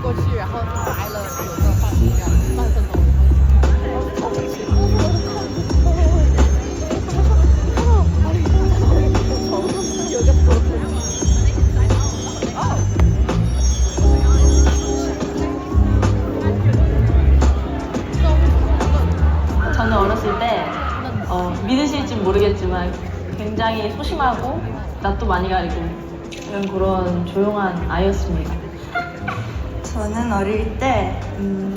过去，然后他来了，有个半分钟，半分钟，然后去。有个头。저는 어렸을 때 믿으실지 모르겠지만 굉장히 소심하고 낯도 많이 가리고 그런 조용한 아이였습니다. 저는 어릴 때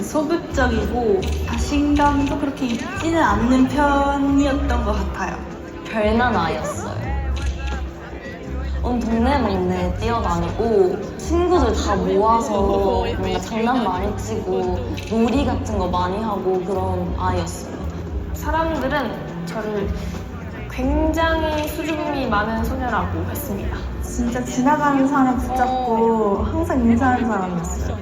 소극적이고 자신감도 그렇게 있지는 않는 편이었던 것 같아요. 별난 아이였어요. 온 동네방네 뛰어다니고 친구들 다 모아서 뭔가 장난 많이 치고 놀이 같은 거 많이 하고 그런 아이였어요. 사람들은 저를 굉장히 수줍음이 많은 소녀라고 했습니다. 진짜 지나가는 사람 붙잡고 항상 인사하는 사람이었어요.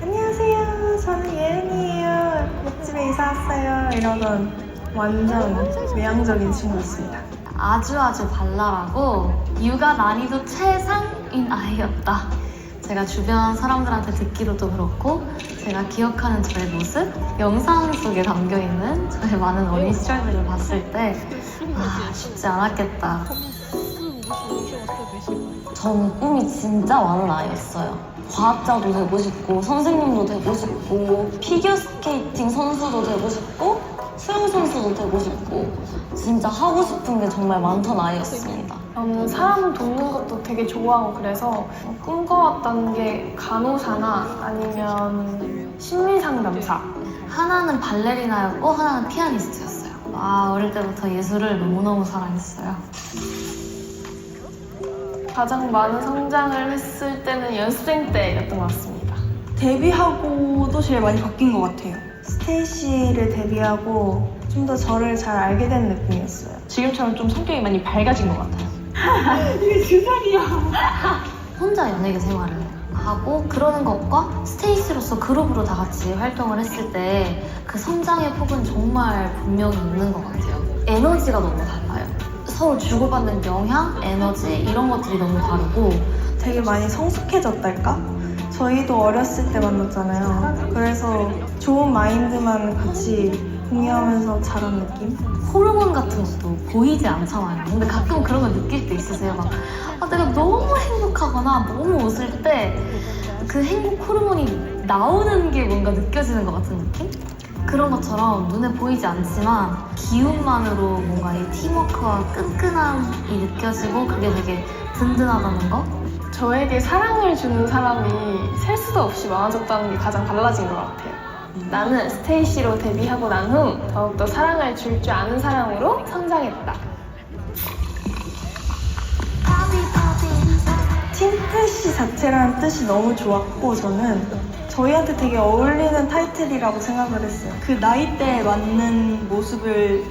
안녕하세요, 저는 예은이에요. 옆집에 이사 왔어요. 이러던 완전 외향적인 친구였습니다. 아주 발랄하고 육아 난이도 최상인 아이였다. 제가 주변 사람들한테 듣기로도 그렇고 제가 기억하는 저의 모습, 영상 속에 담겨있는 저의 많은 어린 시절들을 봤을 때 쉽지 않았겠다. 저는 꿈이 진짜 많은 아이였어요. 과학자도 되고 싶고 선생님도 되고 싶고 피겨스케이팅 선수도 되고 싶고 수영 선수도 되고 싶고 진짜 하고 싶은 게 정말 많던 아이였습니다. 사람 돕는 것도 되게 좋아하고 그래서 꿈꿔왔던 게 간호사나 아니면 심리상담사. 하나는 발레리나였고 하나는 피아니스트였어요. 어릴 때부터 예술을 너무너무 사랑했어요. 가장 많은 성장을 했을 때는 연습생 때였던 것 같습니다. 데뷔하고도 제일 많이 바뀐 것 같아요. 스테이시를 데뷔하고 좀 더 저를 잘 알게 된 느낌이었어요. 지금처럼 좀 성격이 많이 밝아진 것 같아요. 이게 주사기야. 혼자 연예계 생활을 하고 그러는 것과 스테이시로서 그룹으로 다 같이 활동을 했을 때 그 성장의 폭은 정말 분명히 있는 것 같아요. 에너지가 너무 달라요. 서로 주고받는 영향, 에너지 이런 것들이 너무 다르고 되게 많이 성숙해졌달까? 저희도 어렸을 때 만났잖아요. 그래서 좋은 마인드만 같이 공유하면서 자란 느낌? 호르몬 같은 것도 보이지 않잖아요. 근데 가끔 그런 걸 느낄 때 있으세요. 막 내가 너무 행복하거나 너무 웃을 때 그 행복 호르몬이 나오는 게 뭔가 느껴지는 것 같은 느낌? 그런 것처럼 눈에 보이지 않지만 기운만으로 뭔가 이 팀워크와 끈끈함이 느껴지고 그게 되게 든든하다는 거? 저에게 사랑을 주는 사람이 셀 수도 없이 많아졌다는 게 가장 달라진 것 같아요. 나는 스테이시로 데뷔하고 난 후 더욱더 사랑을 줄 줄 아는 사람으로 성장했다. 팀플씨 자체라는 뜻이 너무 좋았고 저는 저희한테 되게 어울리는 타이틀이라고 생각을 했어요. 그 나이대에 맞는 모습을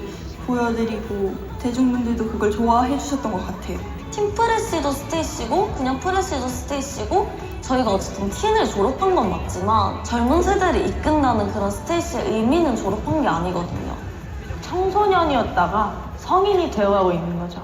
보여드리고 대중분들도 그걸 좋아해 주셨던 것 같아요. 팀 프레시도 스테이시고 그냥 프레시도 스테이시고 저희가 어쨌든 틴을 졸업한 건 맞지만 젊은 세대를 이끈다는 그런 스테이시의 의미는 졸업한 게 아니거든요. 청소년이었다가 성인이 되어가고 있는 거죠.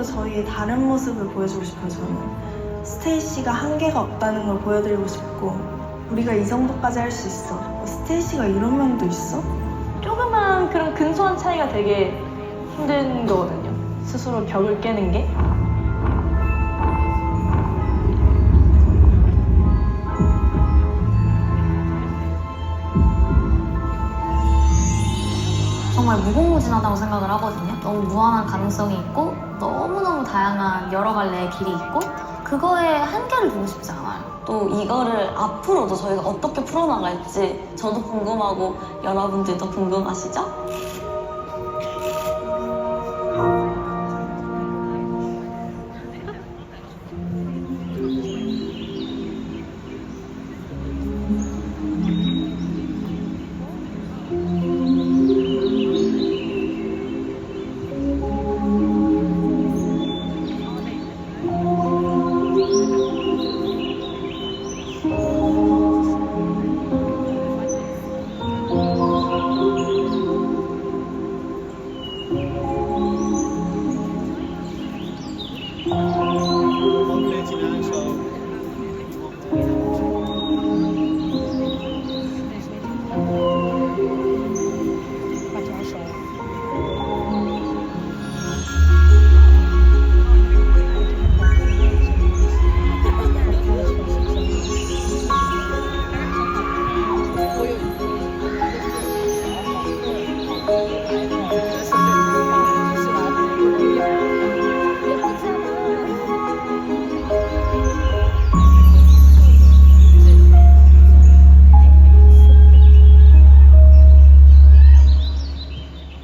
저희의 다른 모습을 보여주고 싶어요. 저는 스테이시가 한계가 없다는 걸 보여드리고 싶고 우리가 이 정도까지 할 수 있어. 스테이시가 이런 면도 있어? 조그만 그런 근소한 차이가 되게 힘든 거거든요. 스스로 벽을 깨는 게. 정말 무궁무진하다고 생각을 하거든요. 너무 무한한 가능성이 있고 너무너무 다양한 여러 갈래의 길이 있고 그거에 한계를 두고 싶지 않아요. 또 이거를 앞으로도 저희가 어떻게 풀어나갈지 저도 궁금하고 여러분들도 궁금하시죠?